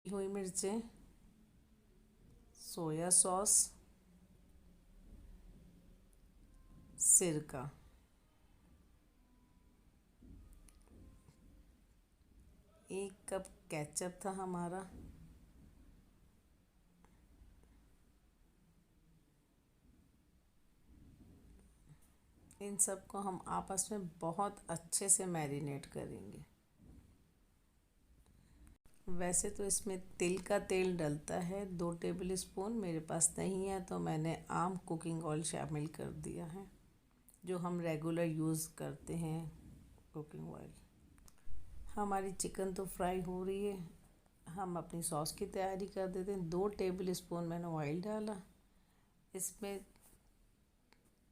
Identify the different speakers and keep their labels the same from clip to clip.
Speaker 1: हुई मिर्चें, soya sauce, सिरका, 1 कप केचप था हमारा, इन सब को हम आपस में बहुत अच्छे से मैरिनेट करेंगे। वैसे तो इसमें तिल का तेल डलता है 2 टेबल स्पून, मेरे पास नहीं है तो मैंने आम कुकिंग ऑयल शामिल कर दिया है, जो हम रेगुलर यूज़ करते हैं कुकिंग ऑयल। हमारी चिकन तो फ्राई हो रही है, हम अपनी सॉस की तैयारी कर देते हैं। 2 टेबल स्पून मैंने ऑयल डाला, इसमें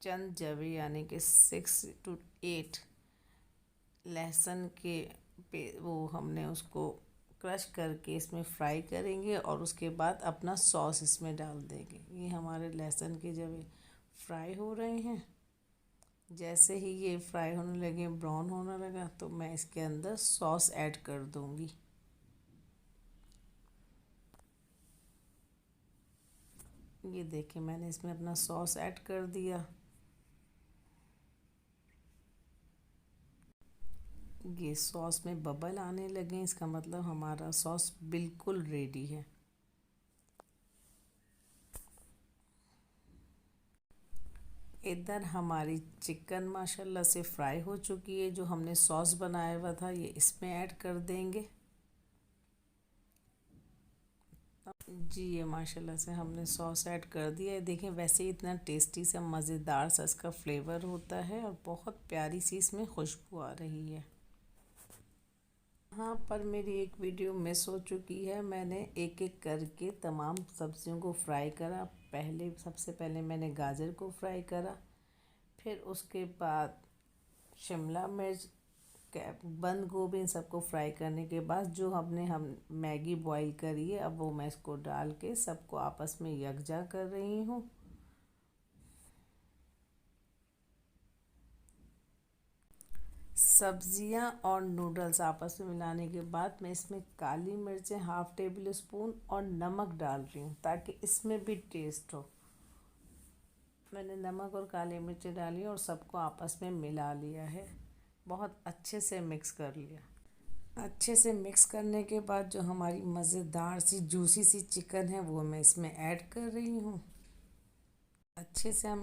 Speaker 1: चंद जवे यानी कि 6 to 8 लहसुन के वो हमने उसको क्रश करके इसमें फ्राई करेंगे और उसके बाद अपना सॉस इसमें डाल देंगे। ये हमारे लहसुन के जवे फ्राई हो रहे हैं, जैसे ही ये फ्राई होने लगे, ब्राउन होने लगा, तो मैं इसके अंदर सॉस ऐड कर दूंगी। ये देखिए मैंने इसमें अपना सॉस ऐड कर दिया। ये सॉस में बबल आने लगे, इसका मतलब हमारा सॉस बिल्कुल रेडी है। इधर हमारी चिकन माशाल्लाह से फ्राई हो चुकी है। जो हमने सॉस बनाया हुआ था ये इसमें ऐड कर देंगे। जी ये माशाल्लाह से हमने सॉस ऐड कर दिया है। देखें वैसे ही इतना टेस्टी सा मज़ेदार सा इसका फ्लेवर होता है और बहुत प्यारी सी इसमें खुशबू आ रही है। यहाँ पर मेरी एक वीडियो मिस हो चुकी है। मैंने एक एक करके तमाम सब्जियों को फ्राई करा। सबसे पहले मैंने गाजर को फ्राई करा, फिर उसके बाद शिमला मिर्च, बंद गोभी, इन सबको फ्राई करने के बाद जो हम मैगी बॉईल करी है, अब वो मैं इसको डाल के सबको आपस में यकजा कर रही हूँ। सब्जियां और नूडल्स आपस में मिलाने के बाद मैं इसमें काली मिर्चें 1/2 टेबल स्पून और नमक डाल रही हूँ ताकि इसमें भी टेस्ट हो। मैंने नमक और काली मिर्चें डाली और सबको आपस में मिला लिया है, बहुत अच्छे से मिक्स कर लिया। अच्छे से मिक्स करने के बाद जो हमारी मज़ेदार सी जूसी सी चिकन है वो मैं इसमें ऐड कर रही हूँ। अच्छे से हम